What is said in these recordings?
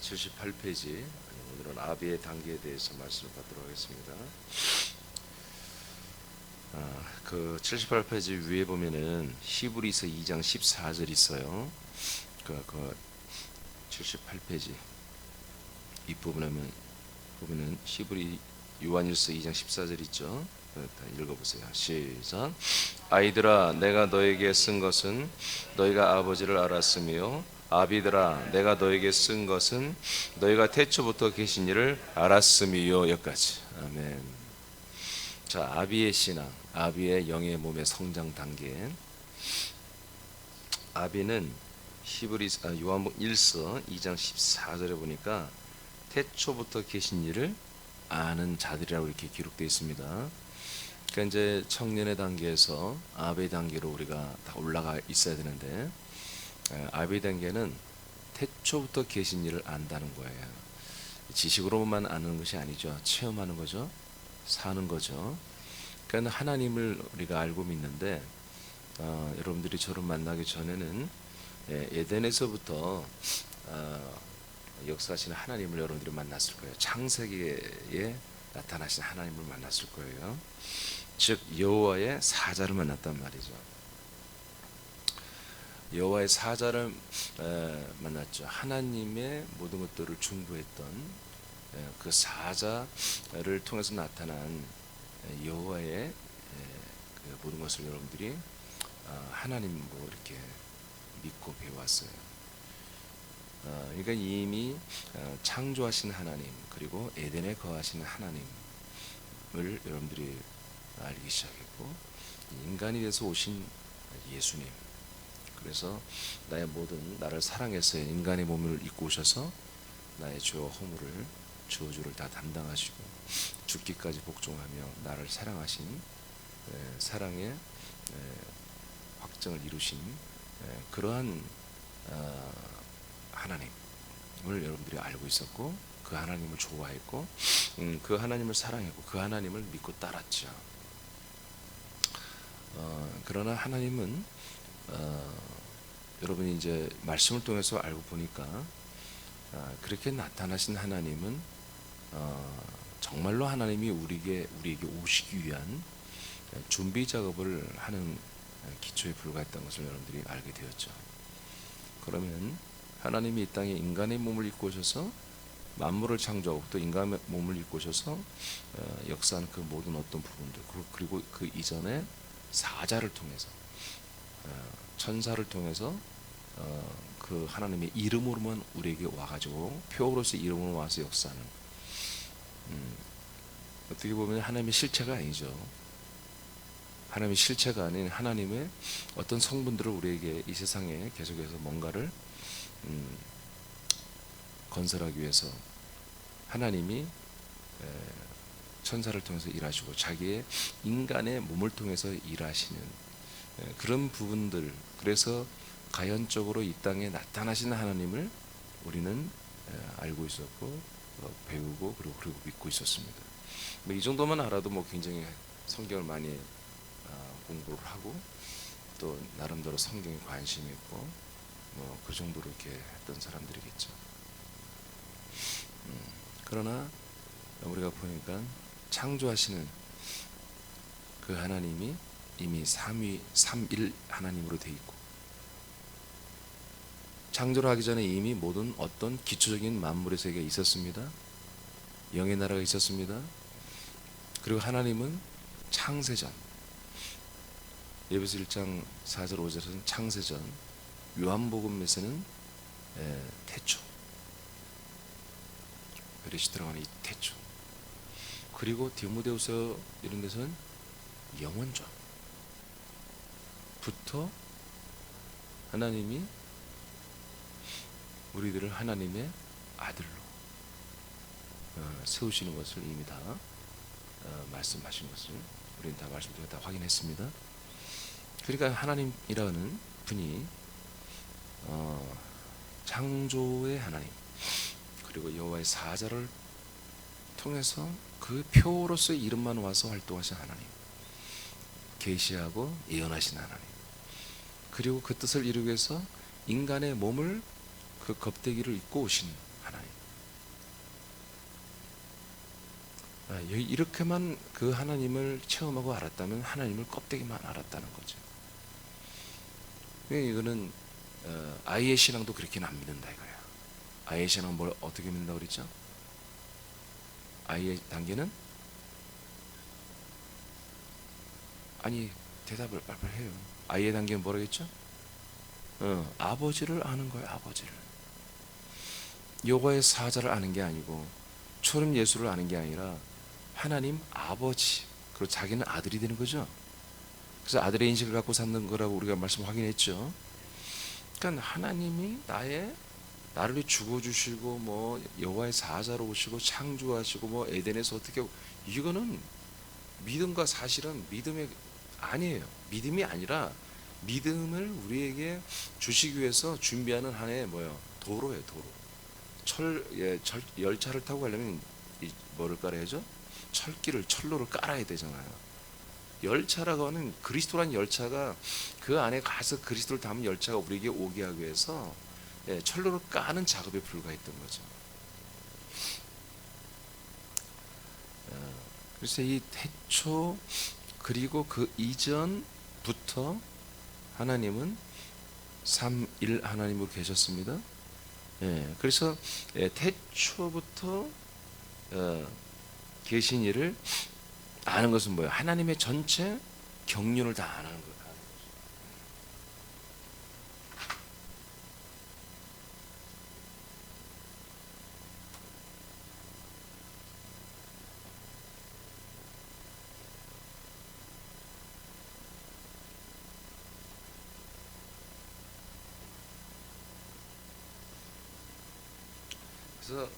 78페이지 오늘은 아비의 단계에 대해서 말씀을 받도록 하겠습니다. 그 78페이지 위에 보면은 히브리서 2장 14절 있어요. 그 78페이지 윗부분에 보면은 히브리 요한일서 2장 14절 있죠. 다 읽어보세요. 시작. 아이들아, 내가 너에게 쓴 것은 너희가 아버지를 알았으며, 아비들아, 내가 너에게 쓴 것은 너희가 태초부터 계신 이를 알았음이요. 여기까지. 아멘. 자, 아비의 신앙, 아비의 영의 몸의 성장 단계. 아비는 요한복음 1서 2장 14절에 보니까 태초부터 계신 이를 아는 자들이라고 이렇게 기록되어 있습니다. 그러니까 이제 청년의 단계에서 아비 단계로 우리가 다 올라가 있어야 되는데, 아비 단계는 태초부터 계신 이를 안다는 거예요. 지식으로만 아는 것이 아니죠. 체험하는 거죠. 사는 거죠. 그러니까 하나님을 우리가 알고 믿는데, 여러분들이 저를 만나기 전에는 에덴에서부터 역사하시는 하나님을 여러분들이 만났을 거예요. 창세기에 나타나신 하나님을 만났을 거예요. 즉 여호와의 사자를 만났단 말이죠. 여호와의 사자를 만났죠. 하나님의 모든 것들을 중보했던 그 사자를 통해서 나타난 여호와의 그 모든 것을 여러분들이 하나님으로 이렇게 믿고 배워왔어요. 그러니까 이미 창조하신 하나님, 그리고 에덴에 거하시는 하나님을 여러분들이 알기 시작했고, 인간이 돼서 오신 예수님, 그래서 나의 모든 나를 사랑해서 인간의 몸을 입고 오셔서 나의 죄와 허물을 저주를 다 담당하시고 죽기까지 복종하며 나를 사랑하신 사랑의 확정을 이루신 그러한 하나님을 여러분들이 알고 있었고, 그 하나님을 좋아했고, 그 하나님을 사랑했고, 그 하나님을 믿고 따랐죠. 그러나 하나님은 여러분이 이제 말씀을 통해서 알고 보니까 그렇게 나타나신 하나님은 정말로 하나님이 우리에게 오시기 위한 준비 작업을 하는 기초에 불과했다는 것을 여러분들이 알게 되었죠. 그러면 하나님이 이 땅에 인간의 몸을 입고 오셔서 만물을 창조하고 또 인간의 몸을 입고 오셔서 역사하는 그 모든 어떤 부분들, 그리고 그 이전에 사자를 통해서 천사를 통해서 그 하나님의 이름으로만 우리에게 와가지고 표로서 이름으로 와서 역사하는, 어떻게 보면 하나님의 실체가 아니죠. 하나님의 실체가 아닌 하나님의 어떤 성분들을 우리에게 이 세상에 계속해서 뭔가를 건설하기 위해서 하나님이 천사를 통해서 일하시고 자기의 인간의 몸을 통해서 일하시는 그런 부분들, 그래서 가연적으로 이 땅에 나타나시는 하나님을 우리는 알고 있었고 배우고 그리고 믿고 있었습니다. 이 정도만 알아도 굉장히 성경을 많이 공부를 하고 또 나름대로 성경에 관심이 있고 그 정도로 이렇게 했던 사람들이겠죠. 그러나 우리가 보니까 창조하시는 그 하나님이 이미 삼일 하나님으로 되어 있고, 창조를 하기 전에 이미 모든 어떤 기초적인 만물의 세계가 있었습니다. 영의 나라가 있었습니다. 그리고 하나님은 창세전, 에베소 1장 4절 5절에서는 창세전, 요한복음에서는 태초, 베레시트라고 하는 이 태초, 그리고 디모데후서 이런 데서는 영원전부터 하나님이 우리들을 하나님의 아들로 세우시는 것을 이미 다 말씀하신 것을 우리는 다 말씀 중에 다 확인했습니다. 그러니까 하나님이라는 분이 창조의 하나님, 그리고 여호와의 사자를 통해서 그 표로서의 이름만 와서 활동하신 하나님, 계시하고 예언하신 하나님, 그리고 그 뜻을 이루기 위해서 인간의 몸을 그 겁대기를 입고 오신 하나님, 이렇게만 그 하나님을 체험하고 알았다면 하나님을 껍데기만 알았다는 거죠. 이거는 아이의 신앙도 그렇게는 안 믿는다 이거야. 아이의 신앙은 뭘 어떻게 믿는다고 그랬죠? 아이의 단계는 아니 대답을 빨리빨리 해요. 아이의 단계는 뭐라고 했죠? 아버지를 아는 거예요. 아버지를. 여호와의 사자를 아는 게 아니고 초림 예수를 아는 게 아니라 하나님 아버지, 그리고 자기는 아들이 되는 거죠. 그래서 아들의 인식을 갖고 사는 거라고 우리가 말씀 확인했죠. 그러니까 하나님이 나를 죽어주시고 뭐 여호와의 사자로 오시고 창조하시고 뭐 에덴에서 어떻게 하고, 이거는 믿음과 사실은 믿음의 아니에요. 믿음이 아니라 믿음을 우리에게 주시기 위해서 준비하는 하나의 뭐요? 도로예요. 도로. 열차를 타고 가려면 뭐를 깔아야죠? 철로를 깔아야 되잖아요. 열차라고 하는 그리스도란 열차가 그 안에 가서 그리스도를 담은 열차가 우리에게 오게 하기 위해서 철로를 까는 작업에 불과했던 거죠. 그래서 이 태초 그리고 그 이전부터 하나님은 삼일 하나님으로 계셨습니다. 그래서 태초부터 계신 이를 아는 것은 뭐예요? 하나님의 전체 경륜을 다 아는 거예요. 그래서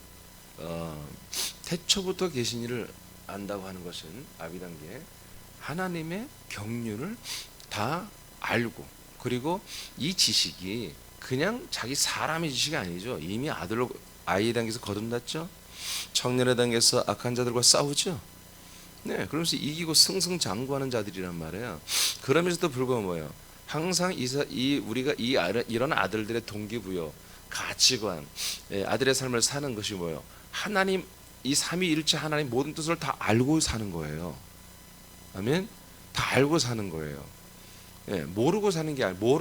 태초부터 계신 이를 안다고 하는 것은 아비단계 하나님의 경륜을 다 알고, 그리고 이 지식이 그냥 자기 사람의 지식이 아니죠. 이미 아이 단계에서 거듭났죠. 청년의 단계에서 악한 자들과 싸우죠. 네, 그러면서 이기고 승승장구하는 자들이란 말이에요. 그러면서도 불구하고 뭐예요? 항상 우리가 이런 아들들의 동기부여, 가치관, 아들의 삶을 사는 것이 뭐예요? 하나님, 이 삼위일체 하나님 모든 뜻을 다 알고 사는 거예요. 아멘. 다 알고 사는 거예요. 모르고 사는 게 아니고,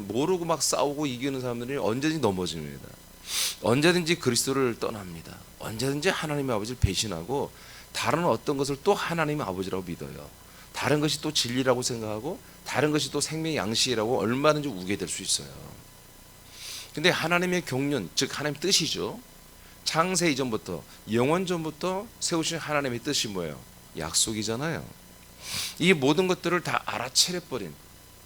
모르고 막 싸우고 이기는 사람들이 언제든지 넘어집니다. 언제든지 그리스도를 떠납니다. 언제든지 하나님의 아버지를 배신하고 다른 어떤 것을 또 하나님의 아버지라고 믿어요. 다른 것이 또 진리라고 생각하고 다른 것이 또 생명의 양식이라고 얼마든지 우게 될 수 있어요. 근데 하나님의 경륜, 즉 하나님의 뜻이죠. 창세 이전부터, 영원 전부터 세우신 하나님의 뜻이 뭐예요? 약속이잖아요. 이 모든 것들을 다 알아채려버린,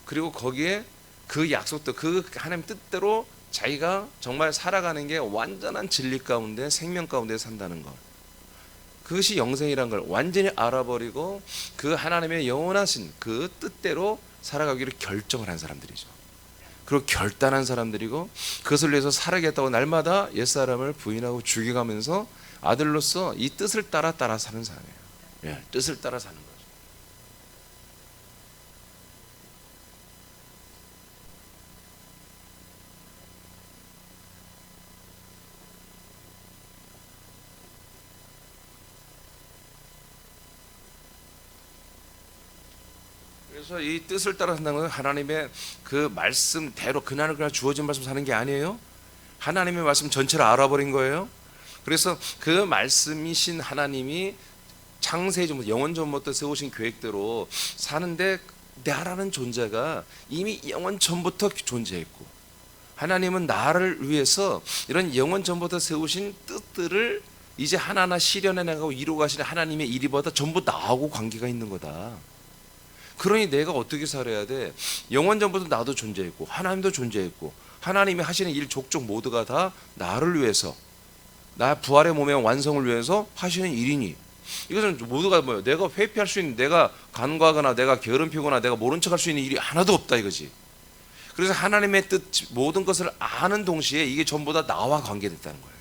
그리고 거기에 그 약속도 그 하나님 뜻대로 자기가 정말 살아가는 게 완전한 진리 가운데 생명 가운데 산다는 것, 그것이 영생이란 걸 완전히 알아버리고 그 하나님의 영원하신 그 뜻대로 살아가기를 결정을 한 사람들이죠. 그리고 결단한 사람들이고, 그것을 위해서 살아야겠다고 날마다 옛사람을 부인하고 죽여가면서 아들로서 이 뜻을 따라 사는 사람이에요. 뜻을 따라 사는 거죠. 그래서 이 뜻을 따라 산다는 건 하나님의 그 말씀대로 그날 주어진 말씀 사는 게 아니에요. 하나님의 말씀 전체를 알아버린 거예요. 그래서 그 말씀이신 하나님이 창세 전부터, 영원 전부터 세우신 계획대로 사는데, 나라는 존재가 이미 영원 전부터 존재했고, 하나님은 나를 위해서 이런 영원 전부터 세우신 뜻들을 이제 하나하나 실현해 나가고 이루어 가시는 하나님의 일이보다 전부 나하고 관계가 있는 거다. 그러니 내가 어떻게 살아야 돼? 영원 전부터 나도 존재했고 하나님도 존재했고 하나님이 하시는 일 족족 모두가 다 나를 위해서, 나 부활의 몸의 완성을 위해서 하시는 일이니, 이것은 모두가 뭐예요? 내가 회피할 수 있는, 내가 간과하거나 내가 게으름 피우거나 내가 모른 척할 수 있는 일이 하나도 없다 이거지. 그래서 하나님의 뜻 모든 것을 아는 동시에 이게 전부 다 나와 관계됐다는 거예요.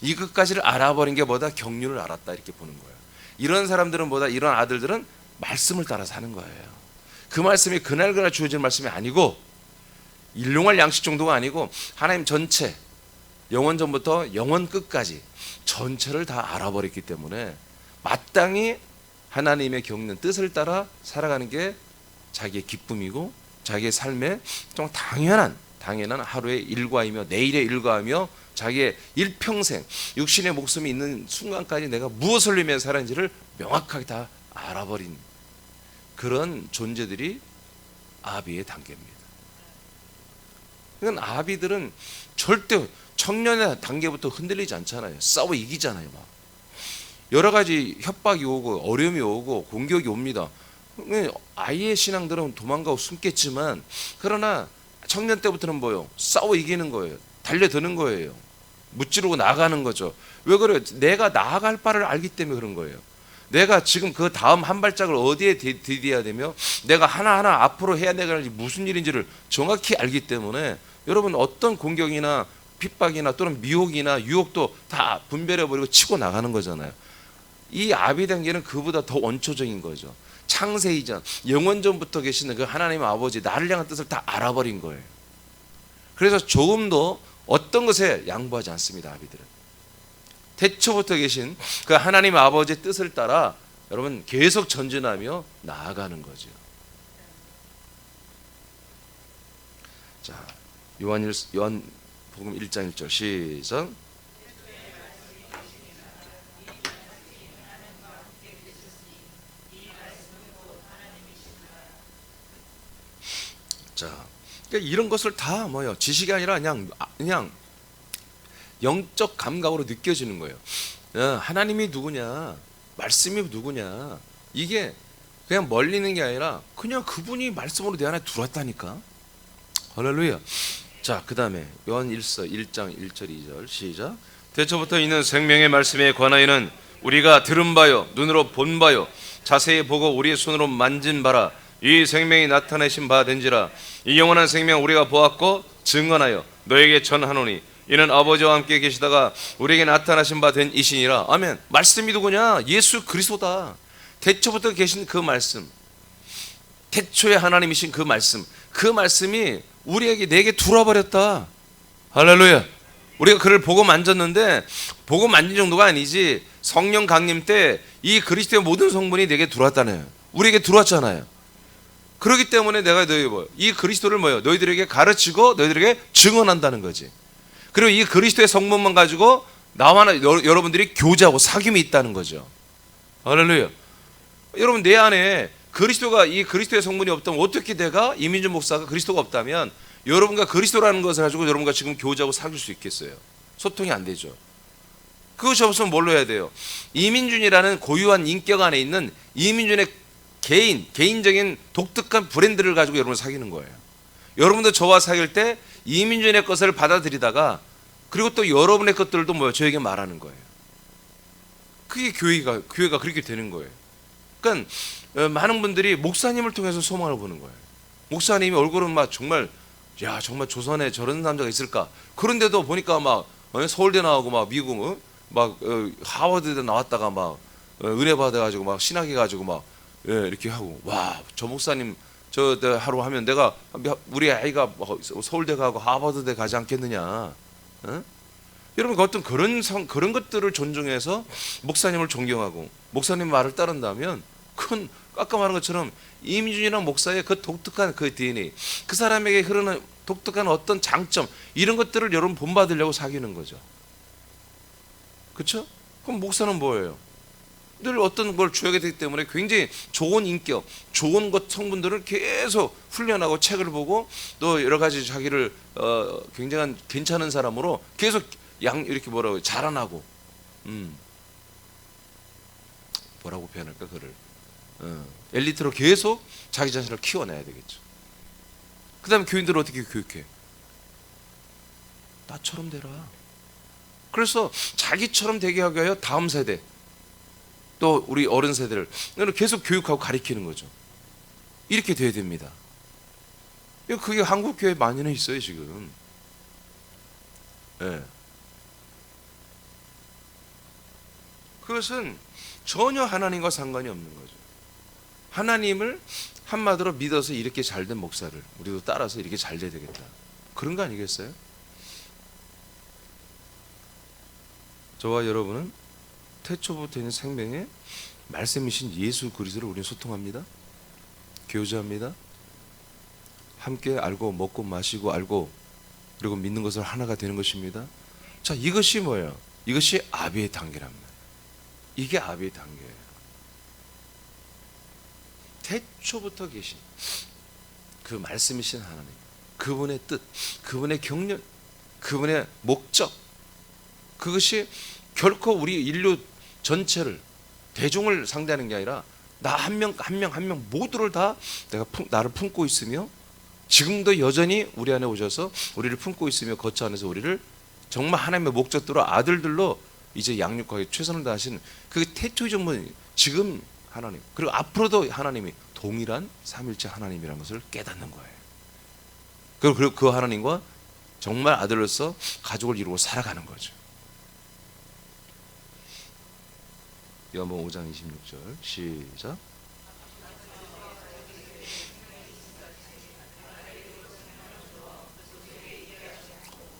이것까지를 알아버린 게 뭐다? 경륜을 알았다 이렇게 보는 거예요. 이런 사람들은 뭐다? 이런 아들들은 말씀을 따라 사는 거예요. 그 말씀이 그날 주어진 말씀이 아니고 일용할 양식 정도가 아니고 하나님 전체, 영원 전부터 영원 끝까지 전체를 다 알아버렸기 때문에 마땅히 하나님의 겪는 뜻을 따라 살아가는 게 자기의 기쁨이고 자기의 삶의 좀 당연한 하루의 일과이며 내일의 일과이며 자기의 일평생 육신의 목숨이 있는 순간까지 내가 무엇을 위해 살았는지를 명확하게 다 알아버린 그런 존재들이 아비의 단계입니다. 그러니까 아비들은 절대 청년의 단계부터 흔들리지 않잖아요. 싸워 이기잖아요. 막 여러 가지 협박이 오고 어려움이 오고 공격이 옵니다. 아이의 신앙들은 도망가고 숨겠지만 그러나 청년 때부터는 뭐요? 싸워 이기는 거예요. 달려드는 거예요. 무찌르고 나가는 거죠. 왜 그래요? 내가 나아갈 바를 알기 때문에 그런 거예요. 내가 지금 그 다음 한 발짝을 어디에 디뎌야 되며 내가 하나하나 앞으로 해야 될 무슨 일인지를 정확히 알기 때문에 여러분 어떤 공격이나 핍박이나 또는 미혹이나 유혹도 다 분별해버리고 치고 나가는 거잖아요. 이 아비 단계는 그보다 더 원초적인 거죠. 창세 이전 영원전부터 계시는 그 하나님 아버지 나를 향한 뜻을 다 알아버린 거예요. 그래서 조금도 어떤 것에 양보하지 않습니다. 아비들은 태초부터 계신 그 하나님 아버지의 뜻을 따라 여러분 계속 전진하며 나아가는 거죠. 자, 요한복음 1장 1절 시작. 자, 그러니까 이런 것을 다 뭐요? 지식이 아니라 그냥 영적 감각으로 느껴지는 거예요. 하나님이 누구냐, 말씀이 누구냐, 이게 그냥 멀리 있는 게 아니라 그냥 그분이 말씀으로 내 안에 들어왔다니까. 할렐루야. 자, 그 다음에 요한일서 1장 1절 2절 시작. 태초부터 있는 생명의 말씀에 관하여는 우리가 들은 바요 눈으로 본 바요 자세히 보고 우리의 손으로 만진 바라. 이 생명이 나타내신 바 된지라. 이 영원한 생명 우리가 보았고 증언하여 너에게 전하노니 이는 아버지와 함께 계시다가 우리에게 나타나신 바 된 이시니라. 아멘. 말씀이 누구냐? 예수 그리스도다. 태초부터 계신 그 말씀, 태초에 하나님이신 그 말씀, 그 말씀이 우리에게 내게 들어버렸다. 할렐루야. 우리가 그를 보고 만졌는데 보고 만진 정도가 아니지 성령 강림 때 이 그리스도의 모든 성분이 내게 들어왔다네요. 우리에게 들어왔잖아요. 그렇기 때문에 내가 이 그리스도를 너희들에게 가르치고 너희들에게 증언한다는 거지. 그리고 이 그리스도의 성분만 가지고 나와 여러분들이 교제하고 사귐이 있다는 거죠. 할렐루야. 여러분 내 안에 이 그리스도의 성분이 없다면 어떻게 내가 이민준 목사가 그리스도가 없다면 여러분과 그리스도라는 것을 가지고 여러분과 지금 교제하고 사귈 수 있겠어요? 소통이 안 되죠. 그것이 없으면 뭘로 해야 돼요? 이민준이라는 고유한 인격 안에 있는 이민준의 개인적인 독특한 브랜드를 가지고 여러분을 사귀는 거예요. 여러분도 저와 사귈 때 이민준의 것을 받아들이다가 그리고 또 여러분의 것들도 저에게 말하는 거예요. 그게 교회가 그렇게 되는 거예요. 그러니까 많은 분들이 목사님을 통해서 소망을 보는 거예요. 목사님이 얼굴은 정말 조선에 저런 남자가 있을까? 그런데도 보니까 서울대 나오고 미국 하버드대 나왔다가 은혜 받아가지고 신학해 가지고 이렇게 하고 저 목사님 저 하루 하면 내가 우리 아이가 서울대 가고 하버드대 가지 않겠느냐? 여러분 어떤 그런 것들을 존중해서 목사님을 존경하고 목사님 말을 따른다면 그건 아까 말한 것처럼 이민준이랑 목사의 그 독특한 그 DNA, 그 사람에게 흐르는 독특한 어떤 장점 이런 것들을 여러분 본받으려고 사귀는 거죠. 그렇죠? 그럼 목사는 뭐예요? 늘 어떤 걸 주하게 되기 때문에 굉장히 좋은 인격, 좋은 것 성분들을 계속 훈련하고 책을 보고 또 여러 가지 자기를 굉장한 괜찮은 사람으로 계속 이렇게 자라나고 뭐라고 표현할까 그를 엘리트로 계속 자기 자신을 키워내야 되겠죠. 그 다음에 교인들을 어떻게 교육해? 나처럼 되라. 그래서 자기처럼 되게 하기 위하여 다음 세대 또 우리 어른 세대를 계속 교육하고 가르치는 거죠. 이렇게 돼야 됩니다. 그게 한국 교회 많이는 있어요 지금. 네. 그것은 전혀 하나님과 상관이 없는 거죠. 하나님을 한마디로 믿어서 이렇게 잘된 목사를 우리도 따라서 이렇게 잘 돼야 되겠다. 그런 거 아니겠어요? 저와 여러분은 태초부터 있는 생명의 말씀이신 예수 그리스도를 우리는 소통합니다. 교제합니다. 함께 알고 먹고 마시고 알고 그리고 믿는 것을 하나가 되는 것입니다. 자, 이것이 뭐예요? 이것이 아비의 단계랍니다. 이게 아비의 단계예요. 태초부터 계신 그 말씀이신 하나님, 그분의 뜻, 그분의 경륜, 그분의 목적, 그것이 결코 우리 인류 전체를, 대중을 상대하는 게 아니라 나 한 명 한 명 모두를 다 나를 품고 있으며 지금도 여전히 우리 안에 오셔서 우리를 품고 있으며 거처 안에서 우리를 정말 하나님의 목적대로 아들들로 이제 양육하기 최선을 다하신 그 태초적 분, 지금 하나님, 그리고 앞으로도 하나님이 동일한 삼일체 하나님이라는 것을 깨닫는 거예요. 그리고 그 하나님과 정말 아들로서 가족을 이루고 살아가는 거죠. 요한복음 5장 26절 시작.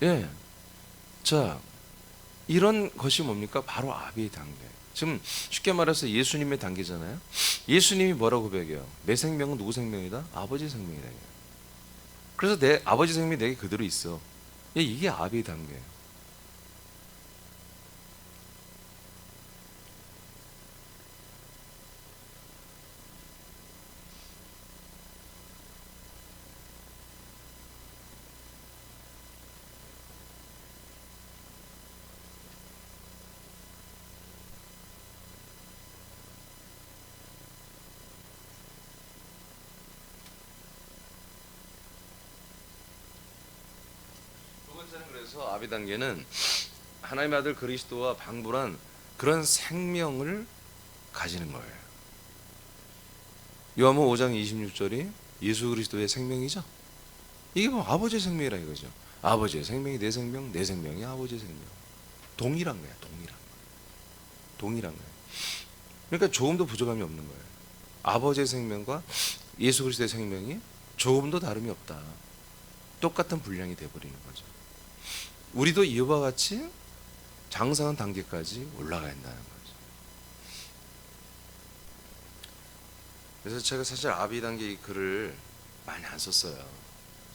예, 자, 이런 것이 뭡니까? 바로 아비의 단계. 지금 쉽게 말해서 예수님의 단계잖아요. 예수님이 뭐라고 고백해요? 내 생명은 누구 생명이다? 아버지 생명이다. 그래서 내 아버지 생명이 내게 그대로 있어. 예, 이게 아비의 단계예요. 두 번째는 그래서 아비 단계는 하나님의 아들 그리스도와 방불한 그런 생명을 가지는 거예요. 요한복음 5장 26절이 예수 그리스도의 생명이죠. 이게 뭐 아버지의 생명이라 이거죠. 아버지의 생명이 내 생명, 내 생명이 아버지의 생명. 동일한 거야, 동일한 거예요. 그러니까 조금도 부족함이 없는 거예요. 아버지의 생명과 예수 그리스도의 생명이 조금도 다름이 없다. 똑같은 분량이 돼버리는 거죠. 우리도 이와 같이 장성한 단계까지 올라가야 한다는 거죠. 그래서 제가 사실 아비 단계 이 글을 많이 안 썼어요.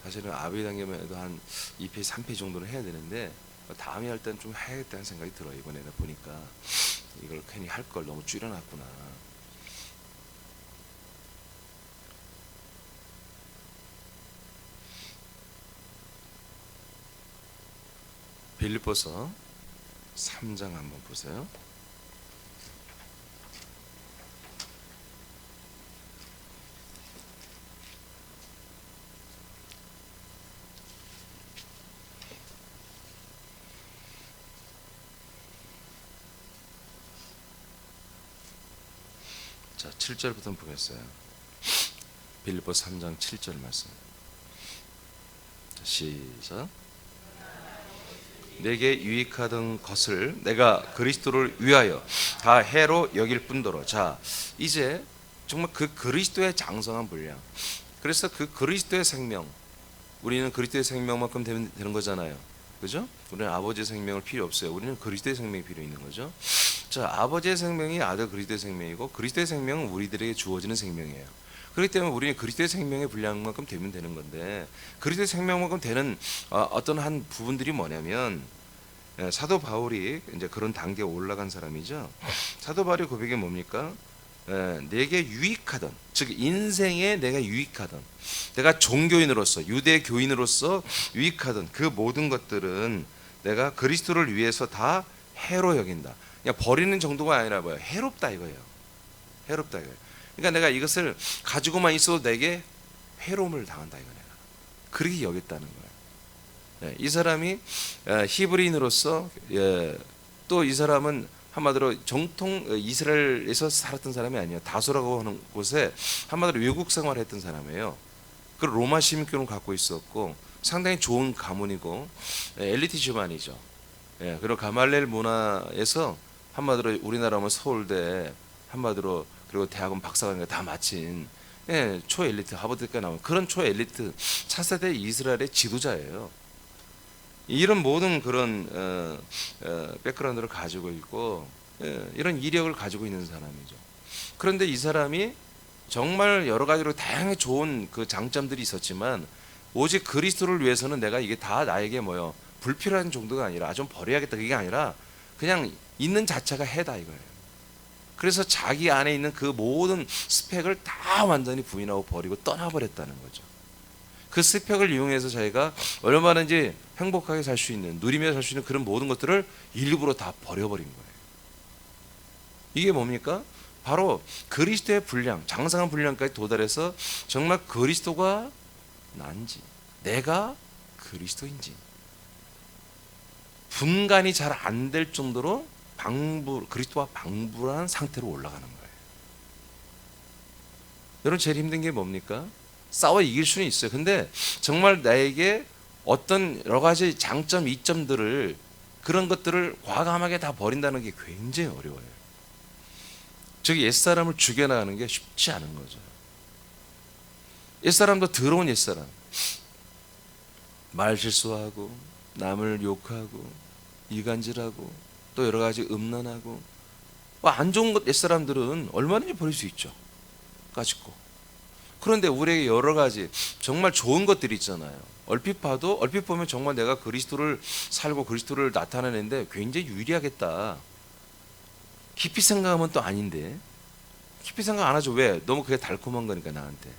사실은 아비 단계만 해도 한 2페이지, 3페이지 정도는 해야 되는데 다음에 할 때는 좀 해야겠다는 생각이 들어요. 이번에는 보니까 이걸 괜히 할 걸 너무 줄여놨구나. 빌립보서 3장 한번 보세요. 자, 7절부터 보겠어요. 빌립보 3장 7절 말씀. 자, 시작. 내게 유익하던 것을 내가 그리스도를 위하여 다 해로 여길 뿐더러. 자, 이제 정말 그 그리스도의 장성한 분량, 그래서 그 그리스도의 생명, 우리는 그리스도의 생명만큼 되는 거잖아요. 그죠? 우리는 아버지의 생명을 필요 없어요. 우리는 그리스도의 생명이 필요 있는 거죠. 자, 아버지의 생명이 아들 그리스도의 생명이고 그리스도의 생명은 우리들에게 주어지는 생명이에요. 그렇기 때문에 우리는 그리스도의 생명의 분량만큼 되면 되는 건데, 그리스도의 생명만큼 되는 어떤 한 부분들이 뭐냐면, 사도 바울이 이제 그런 단계에 올라간 사람이죠. 사도 바울의 고백이 뭡니까? 내게 유익하던, 즉 인생에 내가 유익하던, 내가 종교인으로서, 유대 교인으로서 유익하던 그 모든 것들은 내가 그리스도를 위해서 다 해로 여긴다. 그냥 버리는 정도가 아니라 뭐야? 해롭다 이거예요. 해롭다 이거예요. 그러니까 내가 이것을 가지고만 있어도 내게 해로움을 당한다 이거 내가. 그렇게 여겼다는 거예요. 이 사람이 히브리인으로서, 또 이 사람은 한마디로 정통 이스라엘에서 살았던 사람이 아니에요. 다소라고 하는 곳에 한마디로 외국 생활을 했던 사람이에요. 그 로마 시민권을 갖고 있었고 상당히 좋은 가문이고 엘리트 집안이죠. 그리고 가말렐 문화에서 한마디로 우리나라 하면 서울대, 한마디로 그리고 대학원 박사과정 다 마친 초엘리트, 하버드까지 나온 그런 초엘리트 차세대 이스라엘의 지도자예요. 이런 모든 그런 백그라운드를 가지고 있고 이런 이력을 가지고 있는 사람이죠. 그런데 이 사람이 정말 여러 가지로 다양하게 좋은 그 장점들이 있었지만 오직 그리스도를 위해서는 내가 이게 다 나에게 뭐요 불필요한 정도가 아니라 좀 버려야겠다 그게 아니라 그냥 있는 자체가 해다 이거예요. 그래서 자기 안에 있는 그 모든 스펙을 다 완전히 부인하고 버리고 떠나버렸다는 거죠. 그 스펙을 이용해서 자기가 얼마든지 행복하게 살 수 있는 누리며 살 수 있는 그런 모든 것들을 일부러 다 버려버린 거예요. 이게 뭡니까? 바로 그리스도의 분량, 장성한 분량까지 도달해서 정말 그리스도가 난지 내가 그리스도인지 분간이 잘 안 될 정도로 그리스도와 방불한 상태로 올라가는 거예요. 여러분 제일 힘든 게 뭡니까? 싸워 이길 수는 있어요. 근데 정말 나에게 어떤 여러 가지 장점, 이점들을 그런 것들을 과감하게 다 버린다는 게 굉장히 어려워요. 즉 옛사람을 죽여나가는 게 쉽지 않은 거죠. 옛사람도 더러운 옛사람, 말 실수하고 남을 욕하고 이간질하고 또 여러 가지 음란하고 안 좋은 것 옛사람들은 얼마든지 버릴 수 있죠. 까짓거. 그런데 우리에게 여러 가지 정말 좋은 것들이 있잖아요. 얼핏 보면 정말 내가 그리스도를 살고 그리스도를 나타내는데 굉장히 유리하겠다. 깊이 생각하면 또 아닌데. 깊이 생각 안 하죠. 왜? 너무 그게 달콤한 거니까 나한테.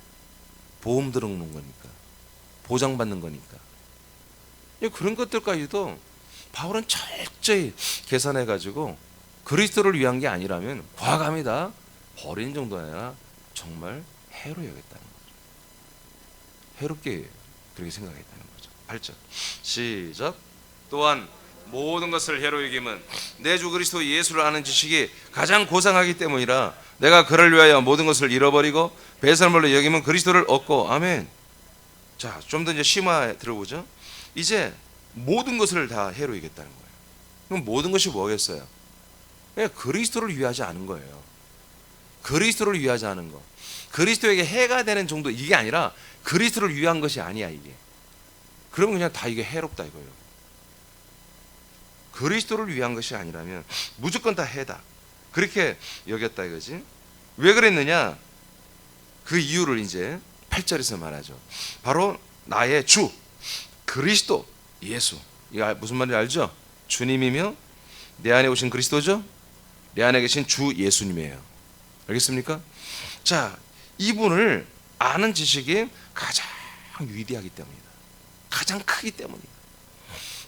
보험 들어오는 거니까. 보장받는 거니까. 그런 것들까지도 바울은 철저히 계산해가지고 그리스도를 위한 게 아니라면 과감히 다 버리는 정도가 아니라 정말 해로 여겼다는 거죠. 해롭게 그렇게 생각했다는 거죠. 8절 시작. 또한 모든 것을 해로 여김은 내 주 그리스도 예수를 아는 지식이 가장 고상하기 때문이라 내가 그를 위하여 모든 것을 잃어버리고 배설물로 여김은 그리스도를 얻고 아멘. 자, 좀 더 이제 심화 들어보죠. 이제 모든 것을 다 해로 여겼다는 거예요. 그럼 모든 것이 뭐겠어요? 그냥 그리스도를 위하지 않은 거예요. 그리스도를 위하지 않은 거. 그리스도에게 해가 되는 정도 이게 아니라 그리스도를 위한 것이 아니야 이게. 그러면 그냥 다 이게 해롭다 이거예요. 그리스도를 위한 것이 아니라면 무조건 다 해다. 그렇게 여겼다 이거지. 왜 그랬느냐? 그 이유를 이제 8절에서 말하죠. 바로 나의 주 그리스도 예수. 이거 무슨 말인지 알죠? 주님이며 내 안에 오신 그리스도죠? 내 안에 계신 주 예수님이에요. 알겠습니까? 자, 이분을 아는 지식이 가장 위대하기 때문이다. 가장 크기 때문이다.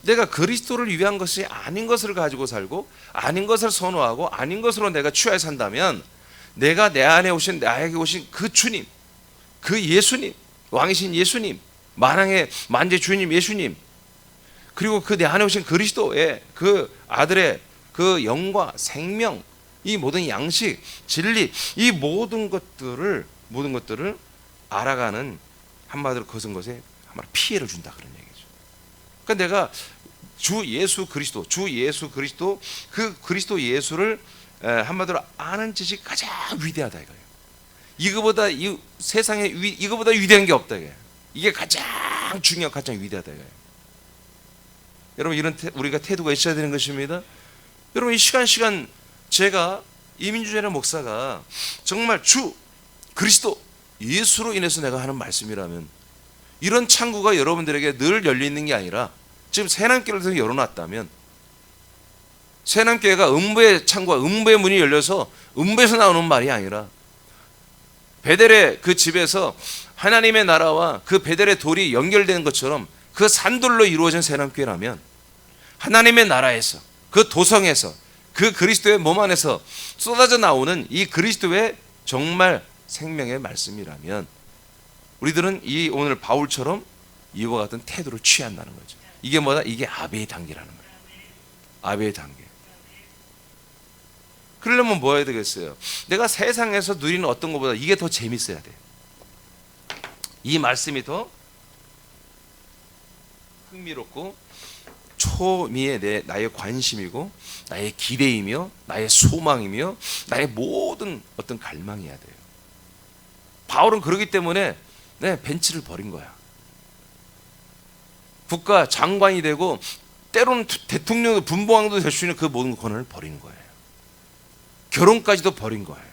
내가 그리스도를 위한 것이 아닌 것을 가지고 살고 아닌 것을 선호하고 아닌 것으로 내가 취하여 산다면 내가 내 안에 오신 나에게 오신 그 주님, 그 예수님, 왕이신 예수님, 만왕의 만주의 주님 예수님, 그리고 그 내 안에 오신 그리스도의 그 아들의 그 영과 생명, 이 모든 양식, 진리, 이 모든 것들을 알아가는 한마디로 그것은 것에 한마디로 피해를 준다 그런 얘기죠. 그러니까 내가 주 예수 그리스도 그 그리스도 예수를 한마디로 아는 지식이 가장 위대하다 이거예요. 이거보다 이 세상에 이거보다 위대한 게 없다 이거예요. 이게 가장 중요한 가장 위대하다 이거예요. 여러분 이런 우리가 태도가 있어야 되는 것입니다. 여러분 이 시간 제가 이민주전의 목사가 정말 주 그리스도 예수로 인해서 내가 하는 말씀이라면 이런 창구가 여러분들에게 늘 열려있는 게 아니라 지금 새남교회를 통해서 열어놨다면 새남교회가 음부의 창구와 음부의 문이 열려서 음부에서 나오는 말이 아니라 베델의 그 집에서 하나님의 나라와 그 베델의 돌이 연결되는 것처럼 그 산돌로 이루어진 새남교회라면 하나님의 나라에서 그 도성에서 그 그리스도의 몸 안에서 쏟아져 나오는 이 그리스도의 정말 생명의 말씀이라면 우리들은 이 오늘 바울처럼 이와 같은 태도를 취한다는 거죠. 이게 뭐다? 이게 아베의 단계라는 거예요. 아베의 단계. 그러려면 뭐 해야 되겠어요? 내가 세상에서 누리는 어떤 것보다 이게 더 재밌어야 돼. 이 말씀이 더 흥미롭고 초미의 나의 관심이고 나의 기대이며 나의 소망이며 나의 모든 어떤 갈망이어야 돼요. 바울은 그러기 때문에 벤치를 버린 거야. 국가 장관이 되고 때로는 대통령도 분봉왕도 될 수 있는 그 모든 권한을 버리는 거예요. 결혼까지도 버린 거예요.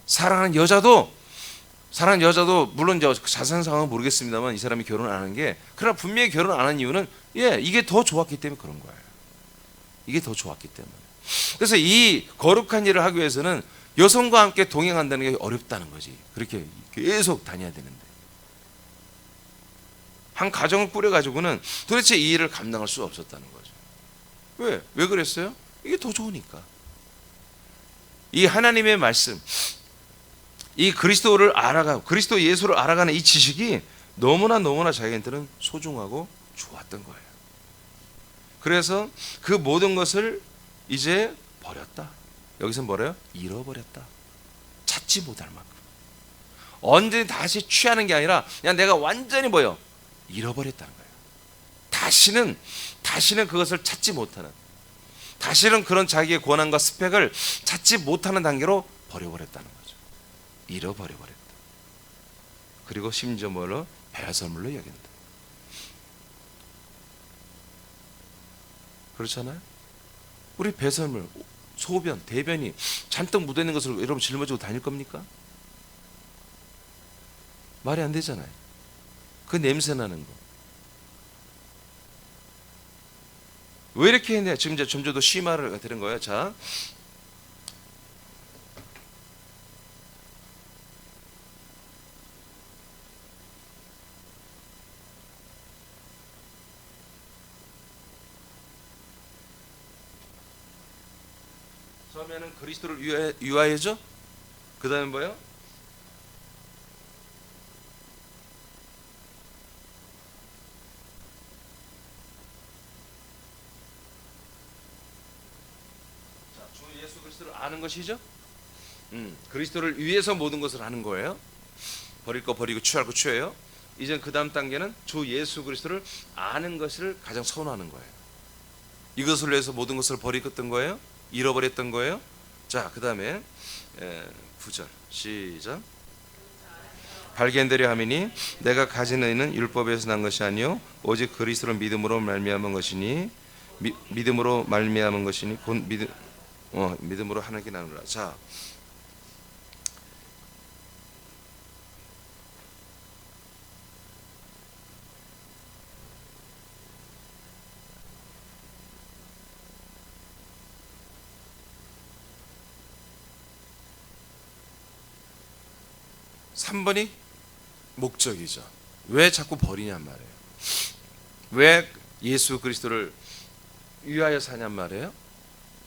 사랑하는 여자도 물론 자세한 상황은 모르겠습니다만 이 사람이 결혼 안 한 게, 그러나 분명히 결혼 안 한 이유는 이게 더 좋았기 때문에 그런 거예요. 이게 더 좋았기 때문에. 그래서 이 거룩한 일을 하기 위해서는 여성과 함께 동행한다는 게 어렵다는 거지. 그렇게 계속 다녀야 되는데, 한 가정을 꾸려가지고는 도대체 이 일을 감당할 수 없었다는 거죠. 왜 그랬어요? 이게 더 좋으니까. 이 하나님의 말씀, 이 그리스도를 알아가고 그리스도 예수를 알아가는 이 지식이 너무나 자기한테는 소중하고 좋았던 거예요. 그래서 그 모든 것을 이제 버렸다. 여기서 뭐래요? 잃어버렸다. 찾지 못할 만큼. 언제든지 다시 취하는 게 아니라 그냥 내가 완전히 잃어버렸다는 거예요. 다시는 그것을 찾지 못하는, 다시는 그런 자기의 권한과 스펙을 찾지 못하는 단계로 버려버렸다는 거죠. 잃어버려버렸다. 그리고 심지어 배설물로 여긴다. 그렇잖아요? 우리 배설물, 소변, 대변이 잔뜩 묻어있는 것을 여러분 짊어지고 다닐 겁니까? 말이 안 되잖아요. 그 냄새 나는 거. 왜 이렇게 했냐? 지금 이제 점점 더 심화를 되는 거예요. 자, 처음에는 그리스도를 위하여죠. 그 다음에 뭐예요? 자, 주 예수 그리스도를 아는 것이죠. 그리스도를 위해서 모든 것을 하는 거예요. 버릴 거 버리고 취할 거 취해요. 이제 그 다음 단계는 주 예수 그리스도를 아는 것을 가장 선호하는 거예요. 이것을 위해서 모든 것을 버렸던 거예요. 잃어버렸던 거예요. 자, 그 다음에 9절 시작. 발견되려 함이니 내가 가진 의는 율법에서 난 것이 아니요 오직 그리스도를 믿음으로 말미암은 것이니 믿음으로 말미암은 것이니 곧 믿음으로 하나님께 나누라. 자, 삼 번이 목적이죠. 왜 자꾸 버리냔 말이에요. 왜 예수 그리스도를 위하여 사냔 말이에요.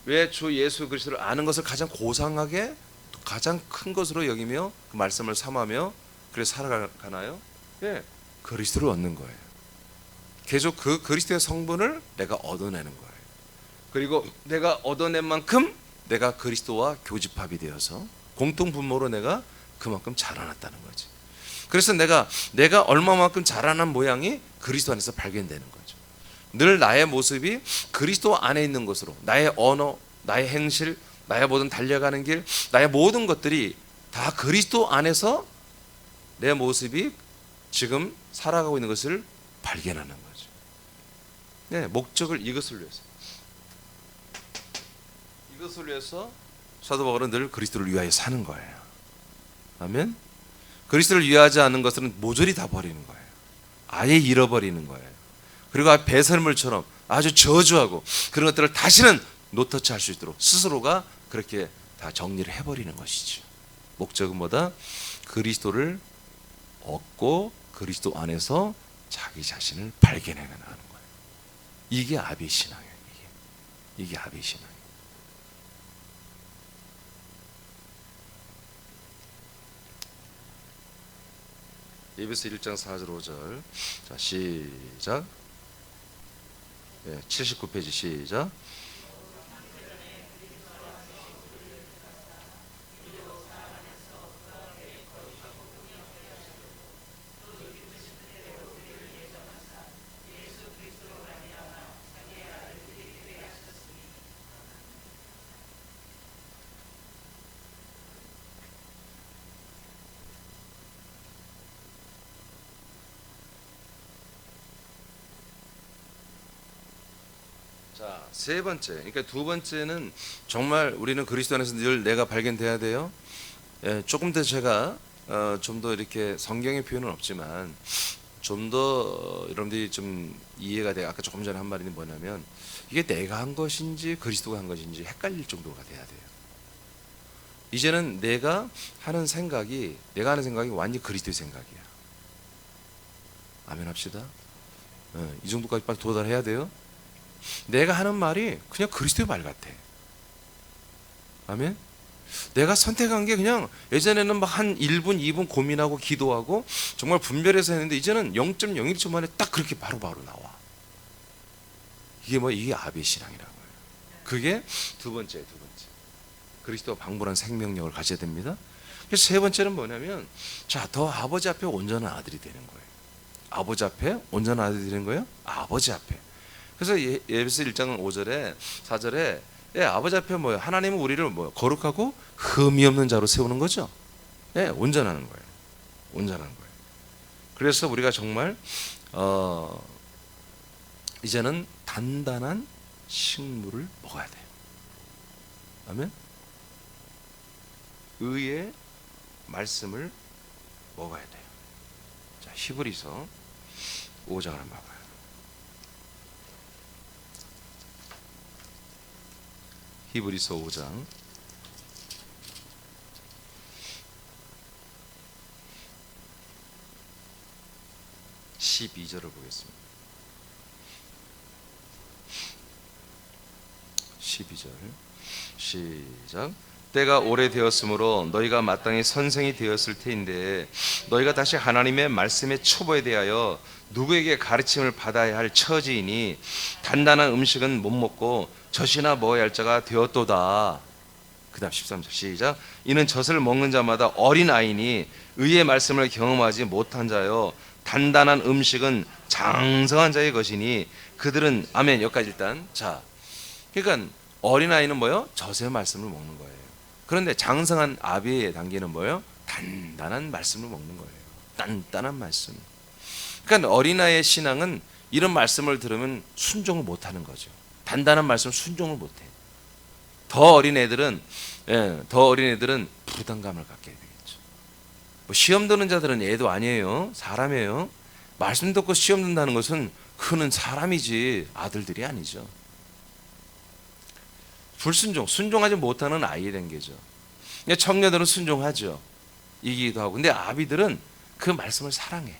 왜 주 예수 그리스도를 아는 것을 가장 고상하게, 가장 큰 것으로 여기며 그 말씀을 삼으며 그래서 살아가나요? 그리스도를 얻는 거예요. 계속 그 그리스도의 성분을 내가 얻어내는 거예요. 그리고 내가 얻어낸 만큼 내가 그리스도와 교집합이 되어서 공통 분모로 내가 그만큼 자라났다는 거지. 그래서 내가 얼마만큼 자라난 모양이 그리스도 안에서 발견되는 거죠. 늘 나의 모습이 그리스도 안에 있는 것으로, 나의 언어, 나의 행실, 나의 모든 달려가는 길, 나의 모든 것들이 다 그리스도 안에서 내 모습이 지금 살아가고 있는 것을 발견하는 거죠. 목적을 이것을 위해서 사도 바울은 늘 그리스도를 위하여 사는 거예요. 아멘. 그리스도를 위하지 않는 것은 모조리 다 버리는 거예요. 아예 잃어버리는 거예요. 그리고 배설물처럼 아주 저주하고 그런 것들을 다시는 노터치 할 수 있도록 스스로가 그렇게 다 정리를 해버리는 것이죠. 목적은 뭐다? 그리스도를 얻고 그리스도 안에서 자기 자신을 발견해가는 거예요. 이게 아비의 신앙이에요. 이게 아비의 신앙이에요. 에베소 1장 4절 5절. 자, 시작. 79페이지 시작. 자, 세 번째, 그러니까 두 번째는 정말 우리는 그리스도 안에서 늘 내가 발견돼야 돼요. 예, 조금 더 제가 좀 더 이렇게 성경의 표현은 없지만 좀 더 여러분들이 좀 이해가 돼. 아까 조금 전에 한 말이 뭐냐면 이게 내가 한 것인지 그리스도가 한 것인지 헷갈릴 정도가 돼야 돼요. 이제는 내가 하는 생각이 완전히 그리스도의 생각이야. 아멘 합시다. 이 정도까지 빨리 도달해야 돼요. 내가 하는 말이 그냥 그리스도의 말 같아. 아멘. 내가 선택한 게 그냥 예전에는 막 한 1분, 2분 고민하고 기도하고 정말 분별해서 했는데 이제는 0.01초 만에 딱 그렇게 바로바로 나와. 이게 아비의 신앙이라고요. 그게 두 번째. 그리스도가 방불한 생명력을 가져야 됩니다. 그래서 세 번째는 뭐냐면 더 아버지 앞에 온전한 아들이 되는 거예요. 아버지 앞에 온전한 아들이 되는 거예요. 아버지 앞에. 그래서 에베소 1장 5절에 4절에 아버지 앞에 뭐예요? 하나님은 우리를 거룩하고 흠이 없는 자로 세우는 거죠. 온전하는 거예요. 온전한 거예요. 그래서 우리가 정말 이제는 단단한 식물을 먹어야 돼요. 아멘. 의의 말씀을 먹어야 돼요. 자, 히브리서 5장을 한번 봐봐요. 히브리서 5장 12절을 보겠습니다. 12절 시작. 때가 오래되었으므로 너희가 마땅히 선생이 되었을 터인데 너희가 다시 하나님의 말씀의 초보에 대하여 누구에게 가르침을 받아야 할 처지이니 단단한 음식은 못 먹고 젖이나 먹어야 할 자가 되었도다. 그 다음 13절 시작. 이는 젖을 먹는 자마다 어린아이니 의의 말씀을 경험하지 못한 자여 단단한 음식은 장성한 자의 것이니 그들은 아멘. 여기까지 일단. 자, 그러니까 어린아이는 뭐요? 젖의 말씀을 먹는 거예요. 그런데 장성한 아비의 단계는 뭐예요? 단단한 말씀을 먹는 거예요. 단단한 말씀. 그러니까 어린아이의 신앙은 이런 말씀을 들으면 순종을 못하는 거죠. 단단한 말씀 순종을 못해. 더 어린 애들은 부담감을 갖게 되겠죠. 시험 드는 자들은 애도 아니에요. 사람이에요. 말씀 듣고 시험 든다는 것은 그는 사람이지 아들들이 아니죠. 순종하지 못하는 아이에 된 게죠. 청년들은 순종하죠. 이기기도 하고. 근데 아비들은 그 말씀을 사랑해.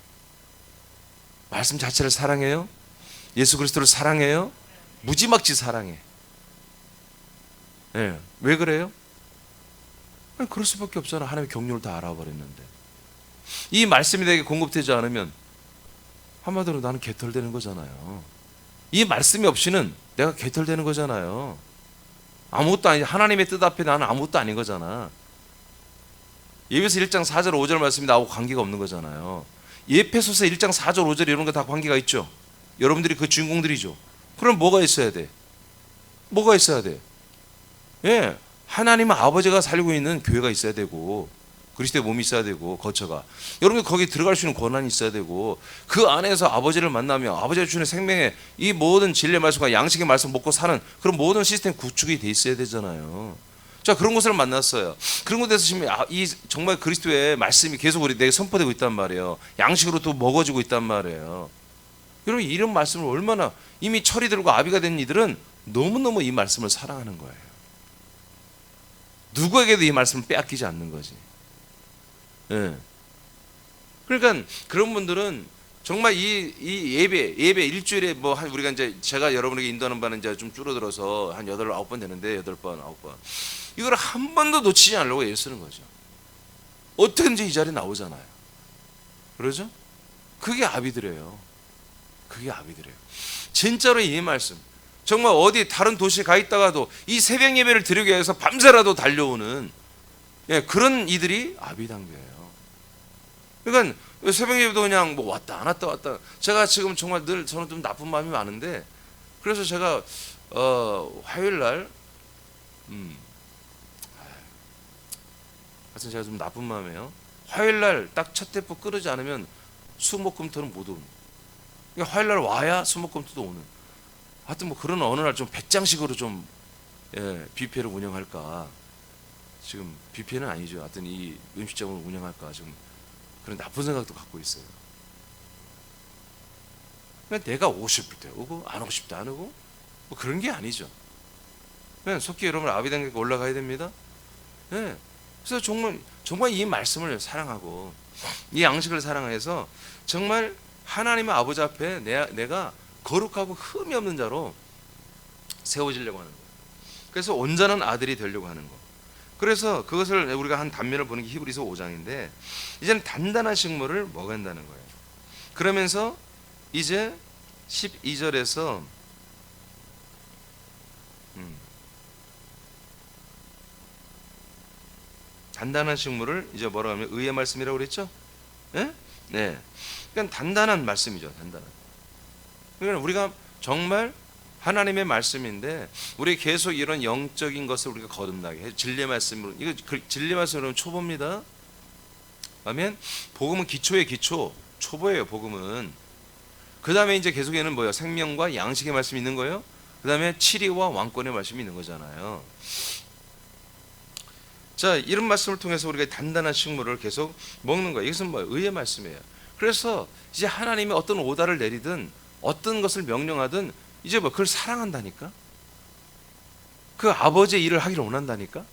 말씀 자체를 사랑해요. 예수 그리스도를 사랑해요. 무지막지 사랑해. 왜 그래요? 그럴 수밖에 없잖아. 하나님의 경륜을 다 알아버렸는데. 이 말씀이 내게 공급되지 않으면 한마디로 나는 개털되는 거잖아요. 이 말씀이 없이는 내가 개털되는 거잖아요. 아무것도 아니, 하나님의 뜻 앞에 나는 아무것도 아닌 거잖아. 에베소 1장 4절 5절 말씀이 나하고 관계가 없는 거잖아요. 에페소서 1장 4절 5절 이런 거 다 관계가 있죠. 여러분들이 그 주인공들이죠. 그럼 뭐가 있어야 돼? 뭐가 있어야 돼? 하나님 아버지가 살고 있는 교회가 있어야 되고 그리스도의 몸이 있어야 되고 거처가 여러분들 거기 들어갈 수 있는 권한이 있어야 되고 그 안에서 아버지를 만나며 아버지가 주는 생명의 이 모든 진리의 말씀과 양식의 말씀 먹고 사는 그런 모든 시스템 구축이 돼 있어야 되잖아요. 자, 그런 것을 만났어요. 그런 곳에서 지금 이 정말 그리스도의 말씀이 계속 내게 선포되고 있단 말이에요. 양식으로 또 먹어지고 있단 말이에요. 여러분 이런 말씀을 얼마나 이미 철이 들고 아비가 된 이들은 너무너무 이 말씀을 사랑하는 거예요. 누구에게도 이 말씀을 빼앗기지 않는 거지. 그러니까 그런 분들은 정말 이 예배 일주일에 우리가 이제 제가 여러분에게 인도하는 바는 이제 좀 줄어들어서 한 8, 9번 되는데 8번, 9번. 이걸 한 번도 놓치지 않으려고 애를 쓰는 거죠. 어떻게든지 이 자리에 나오잖아요. 그러죠? 그게 아비들이에요. 진짜로 이 말씀. 정말 어디 다른 도시에 가 있다가도 이 새벽 예배를 드리기 위해서 밤새라도 달려오는 그런 이들이 아비 단계예요. 그러니까 새벽 예배도 그냥 왔다 안 왔다. 제가 지금 정말 늘 저는 좀 나쁜 마음이 많은데 그래서 제가 화요일 날 하여튼 제가 좀 나쁜 마음이에요. 화요일 날 딱 첫 대포 끄르지 않으면 수목금토는 못 오는. 그러니까 화요일 날 와야 수목금토도 오는. 하여튼 뭐 그런 어느 날 좀 배짱식으로 좀 뷔페를 운영할까. 지금 뷔페는 아니죠. 하여튼 이 음식점을 운영할까 지금 그런 나쁜 생각도 갖고 있어요. 그냥 내가 오고 싶을 때 오고 안 오고 싶다 안 오고 뭐 그런 게 아니죠. 그냥 속히 여러분 아비단계에 올라가야 됩니다. 예. 그래서 정말 이 말씀을 사랑하고 이 양식을 사랑해서 정말 하나님의 아버지 앞에 내가 거룩하고 흠이 없는 자로 세워지려고 하는 거예요. 그래서 온전한 아들이 되려고 하는 거. 그래서 그것을 우리가 한 단면을 보는 게 히브리서 5장인데 이제는 단단한 식물을 먹는다는 거예요. 그러면서 이제 12절에서 단단한 식물을 이제 뭐라고 하면 의의 말씀이라고 그랬죠? 예? 네. 그러니까 단단한 말씀이죠. 단단한. 그러니까 우리가 정말 하나님의 말씀인데 우리 계속 이런 영적인 것을 우리가 거듭나게 해. 진리의 말씀으로 이거 진리의 말씀으로는 초보입니다. 아멘. 복음은 기초의 기초, 초보예요. 복음은. 그 다음에 이제 계속에는 뭐예요? 생명과 양식의 말씀이 있는 거예요. 그 다음에 치리와 왕권의 말씀이 있는 거잖아요. 자, 이런 말씀을 통해서 우리가 단단한 식물을 계속 먹는 거예요. 이것은 뭐예요? 의의 말씀이에요. 그래서 이제 하나님이 어떤 오다를 내리든 어떤 것을 명령하든 이제 뭐 그걸 사랑한다니까. 그 아버지의 일을 하기를 원한다니까.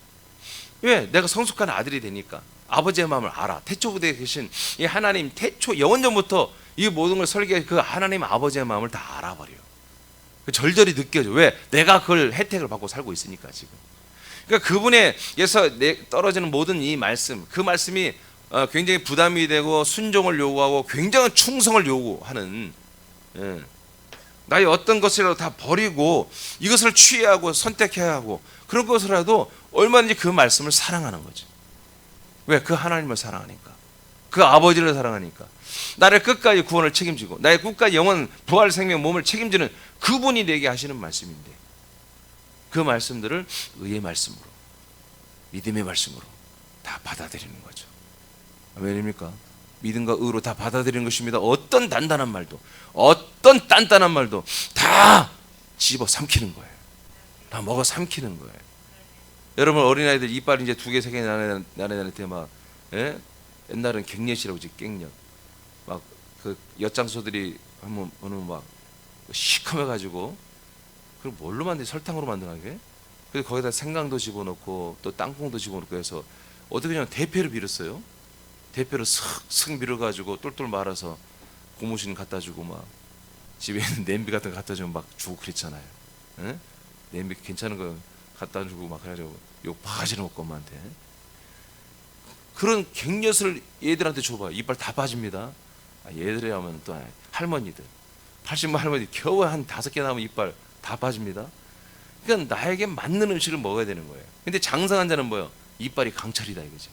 왜? 내가 성숙한 아들이 되니까. 아버지의 마음을 알아. 태초부대에 계신 이 하나님 태초 영원전부터 이 모든 걸 설계한 그 하나님 아버지의 마음을 다 알아버려. 절절히 느껴져. 왜? 내가 그걸 혜택을 받고 살고 있으니까 지금. 그러니까 그분에게서 떨어지는 모든 이 말씀, 그 말씀이 굉장히 부담이 되고 순종을 요구하고 굉장한 충성을 요구하는 나의 어떤 것이라도 다 버리고 이것을 취하고 선택해야 하고 그런 것이라도 얼마든지 그 말씀을 사랑하는 거지. 왜? 그 하나님을 사랑하니까. 그 아버지를 사랑하니까. 나를 끝까지 구원을 책임지고 나의 끝까지 영원 부활 생명 몸을 책임지는 그분이 내게 하시는 말씀인데 그 말씀들을 의의 말씀으로 믿음의 말씀으로 다 받아들이는 거죠. 왜입니까? 믿음과 의로 다 받아들이는 것입니다. 어떤 단단한 말도 어떤 단단한 말도 다 집어 삼키는 거예요. 다 먹어 삼키는 거예요. 여러분 어린아이들 이빨 이제 2개 3개 나는 때 막 옛날엔 갱년이라고 그러지. 갱년 막 그 엿장소들이 한번 보면 막 시커매가지고 그걸 뭘로 만드니? 설탕으로 만드는 게? 그래서 거기다 생강도 집어넣고 또 땅콩도 집어넣고 해서 어떻게 그냥 대패로 밀었어요. 대패로 슥슥 밀어가지고 똘똘 말아서 고무신 갖다 주고 막 집에 있는 냄비 같은 거 갖다 주면 막 주고 그랬잖아요. 에? 냄비 괜찮은 거 갖다 주고 막 그래가지고 욕 바가지 먹고 엄마한테. 그런 갱년을 얘들한테 줘봐. 이빨 다 빠집니다. 얘들이 하면 또 할머니들 80만 할머니 겨우 한 5개 남은 이빨 다 빠집니다. 그러니까 나에게 맞는 음식을 먹어야 되는 거예요. 근데 장성한 자는 뭐예요? 이빨이 강철이다 이거지.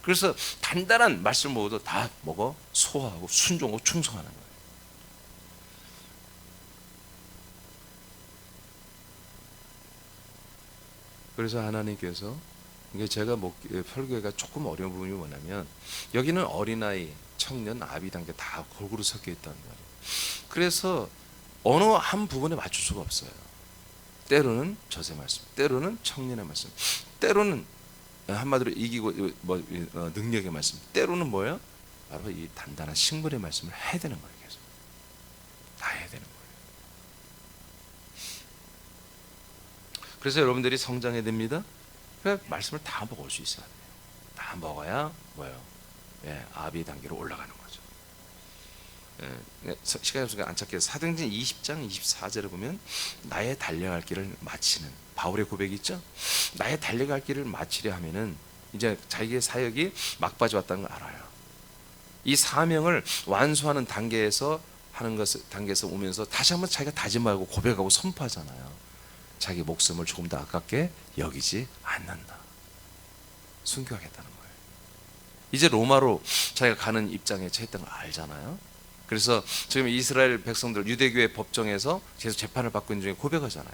그래서 단단한 말씀을 먹어도 다 먹어 소화하고 순종하고 충성하는 거예요. 그래서 하나님께서 이게 제가 설교가 조금 어려운 부분이 뭐냐면 여기는 어린아이, 청년, 아비 단계 다 골고루 섞여 있다는 거예요. 그래서 어느 한 부분에 맞출 수가 없어요. 때로는 젖의 말씀, 때로는 청년의 말씀, 때로는 한마디로 이기고 능력의 말씀, 때로는 뭐예요? 바로 이 단단한 식물의 말씀을 해야 되는 거예요. 계속 다 해야 되는 거예요. 그래서 여러분들이 성장해야 됩니다. 그래서 말씀을 다 먹을 수 있어야 돼요. 다 먹어야 뭐예요? 아비 단계로 올라가는 거죠. 시간이 없으니까 안 찾겠어요. 사도행전 20장 24절에 보면 나의 달려갈 길을 마치는 바울의 고백이 있죠. 나의 달려갈 길을 마치려 하면은 이제 자기의 사역이 막바지 왔다는 걸 알아요. 이 사명을 완수하는 단계에서 단계에서 오면서 다시 한번 자기가 다짐하고 고백하고 선포하잖아요. 자기 목숨을 조금 더 아깝게 여기지 않는다. 순교하겠다는 거예요. 이제 로마로 자기가 가는 입장에 처했던 걸 알잖아요. 그래서 지금 이스라엘 백성들 유대교의 법정에서 계속 재판을 받고 있는 중에 고백하잖아요.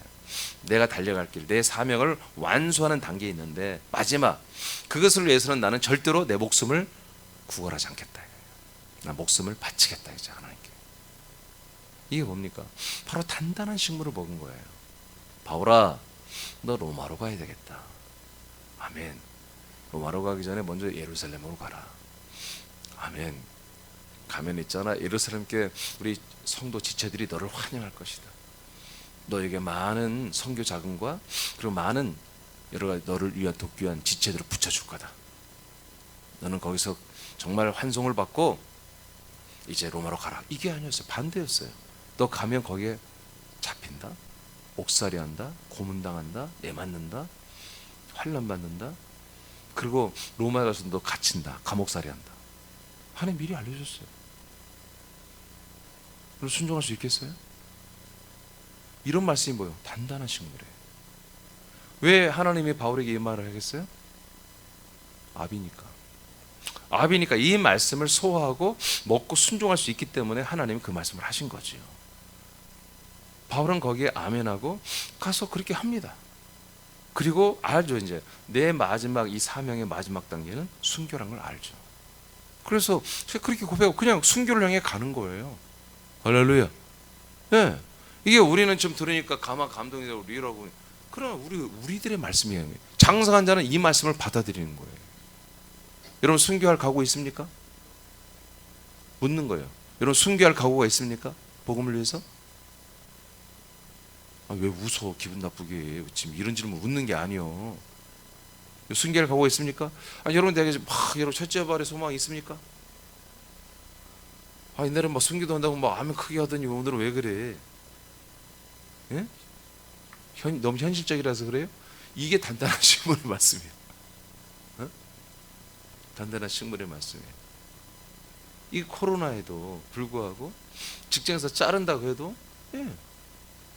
내가 달려갈 길, 내 사명을 완수하는 단계에 있는데 마지막 그것을 위해서는 나는 절대로 내 목숨을 구걸하지 않겠다. 나 목숨을 바치겠다 이제 하나님께. 이게 뭡니까? 바로 단단한 식물을 먹은 거예요. 바울아, 너 로마로 가야 되겠다. 아멘. 로마로 가기 전에 먼저 예루살렘으로 가라. 아멘. 가면 있잖아, 예루살렘께 우리 성도 지체들이 너를 환영할 것이다. 너에게 많은 선교 자금과 그리고 많은 여러 가지 너를 위한 돕기위한 지체들을 붙여줄 거다. 너는 거기서 정말 환송을 받고 이제 로마로 가라. 이게 아니었어요. 반대였어요. 너 가면 거기에 잡힌다, 옥살이 한다, 고문당한다, 내맞는다, 환난 받는다, 그리고 로마에 가서 너 갇힌다, 감옥살이 한다. 하나님 미리 알려줬어요. 그럼 순종할 수 있겠어요? 이런 말씀이 뭐예요? 단단한 식물이에요. 왜 하나님이 바울에게 이 말을 하겠어요? 아비니까. 아비니까 이 말씀을 소화하고 먹고 순종할 수 있기 때문에 하나님이 그 말씀을 하신 거지요. 바울은 거기에 아멘하고 가서 그렇게 합니다. 그리고 알죠. 이제 내 마지막 이 사명의 마지막 단계는 순교란 걸 알죠. 그래서 그렇게 고백하고 그냥 순교를 향해 가는 거예요. 할렐루야. 네. 이게 우리는 좀 들으니까 가만 감동이 되고 리라고. 그러나 우리들의 말씀이에요. 장성한 자는 이 말씀을 받아들이는 거예요. 여러분 순교할 각오 있습니까? 묻는 거예요. 여러분 순교할 각오가 있습니까? 복음을 위해서? 왜 웃어? 기분 나쁘게. 지금 이런 질문 웃는 게 아니요. 순교할 각오가 있습니까? 여러분들에게 여러분 첫째 발에 소망이 있습니까? 옛날에 순교도 한다고 아멘 크게 하더니 오늘은 왜 그래? 예? 너무 현실적이라서 그래요? 이게 단단한 식물의 말씀이에요. 어? 단단한 식물의 말씀이에요. 이 코로나에도 불구하고 직장에서 자른다고 해도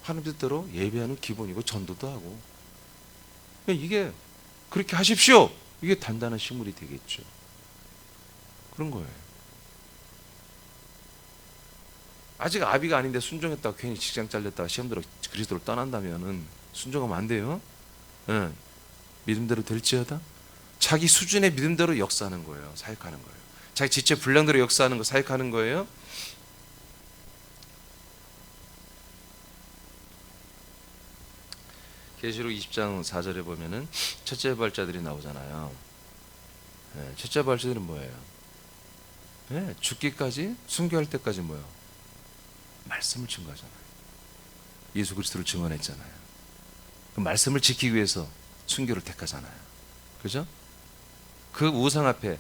하나님 뜻대로 예배하는 기본이고 전도도 하고 이게 그렇게 하십시오. 이게 단단한 식물이 되겠죠. 그런 거예요. 아직 아비가 아닌데 순종했다가 괜히 직장 잘렸다가 시험 들어 그리스도를 떠난다면은 순종하면 안 돼요. 믿음대로 될지어다. 자기 수준의 믿음대로 역사하는 거예요. 사역하는 거예요. 자기 지체 분량대로 역사하는 거 사역하는 거예요. 계시록 20장 4절에 보면은 첫째 부활자들이 나오잖아요. 첫째 부활자들은 뭐예요? 죽기까지 순교할 때까지 뭐예요? 말씀을 증거하잖아요. 예수 그리스도를 증언했잖아요. 그 말씀을 지키기 위해서 순교를 택하잖아요. 그죠? 그 우상 앞에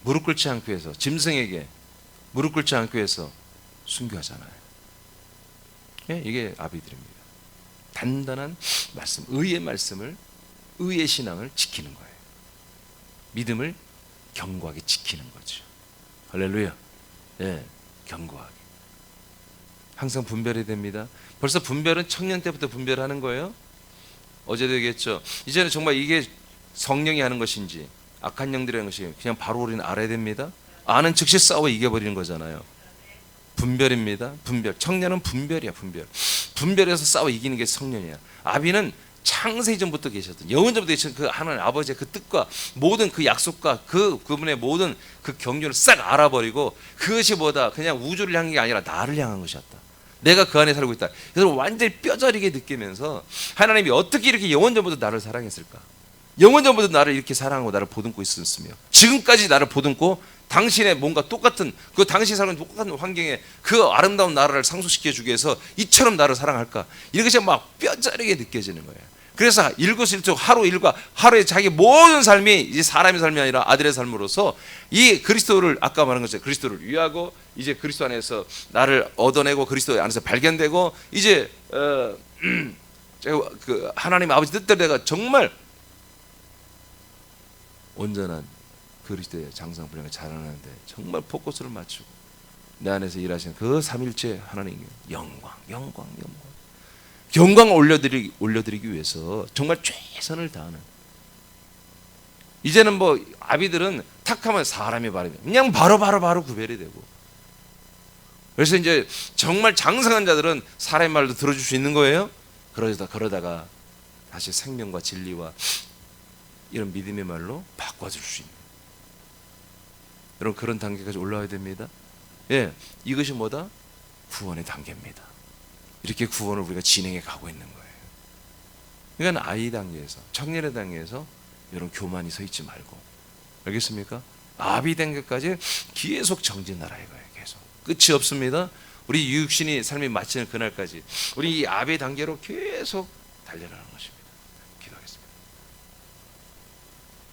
무릎 꿇지 않기 위해서 짐승에게 무릎 꿇지 않기 위해서 순교하잖아요. 이게 아비들입니다. 단단한 말씀, 의의 말씀을, 의의 신앙을 지키는 거예요. 믿음을 견고하게 지키는 거죠. 할렐루야. 견고하게. 항상 분별해야 됩니다. 벌써 분별은 청년 때부터 분별하는 거예요. 어제도 얘기했죠. 이제는 정말 이게 성령이 하는 것인지 악한 영들이 하는 것이 그냥 바로 우리는 알아야 됩니다. 아는 즉시 싸워 이겨버리는 거잖아요. 분별입니다. 분별. 청년은 분별이야. 분별해서 싸워 이기는 게 청년이야. 아비는 창세 이전부터 계셨던 영원전부터 계셨던 그 하나님 아버지의 그 뜻과 모든 그 약속과 그분의 모든 그 경륜을 싹 알아버리고 그것이 뭐다 그냥 우주를 향한 게 아니라 나를 향한 것이었다. 내가 그 안에 살고 있다. 그래서 완전히 뼈저리게 느끼면서 하나님이 어떻게 이렇게 영원전부터 나를 사랑했을까? 영원전부터 나를 이렇게 사랑하고 나를 보듬고 있었으며 지금까지 나를 보듬고 당신의 뭔가 똑같은 그 당신이 살고 있는 똑같은 환경에 그 아름다운 나라를 상속시켜 주기 위해서 이처럼 나를 사랑할까? 이것이 막 뼈저리게 느껴지는 거예요. 그래서 일거수일투 하루 일과 하루에 자기 모든 삶이 이제 사람의 삶이 아니라 아들의 삶으로서 이 그리스도를 아까 말한 것처럼 그리스도를 위하고 이제 그리스도 안에서 나를 얻어내고 그리스도 안에서 발견되고 이제 그 하나님 아버지 뜻대로 내가 정말 온전한 그리스도의 장성 분량을 자라나는데 정말 포커스를 맞추고 내 안에서 일하시는 그 삼일째 하나님의 영광을 올려드리기 위해서 정말 최선을 다하는 이제는 아비들은 탁하면 사람의 말이면 그냥 바로 구별이 되고 그래서 이제 정말 장성한 자들은 사람의 말도 들어줄 수 있는 거예요. 그러다가 다시 생명과 진리와 이런 믿음의 말로 바꿔줄 수 있는 여러분 그런 단계까지 올라와야 됩니다. 이것이 뭐다? 구원의 단계입니다. 이렇게 구원을 우리가 진행해 가고 있는 거예요. 그러니까 아이 단계에서, 청년의 단계에서 이런 교만이 서 있지 말고, 알겠습니까? 아비 단계까지 계속 정진하라 이거예요. 계속 끝이 없습니다. 우리 육신이 삶이 마치는 그날까지 우리 이 아비 단계로 계속 달려가는 것입니다.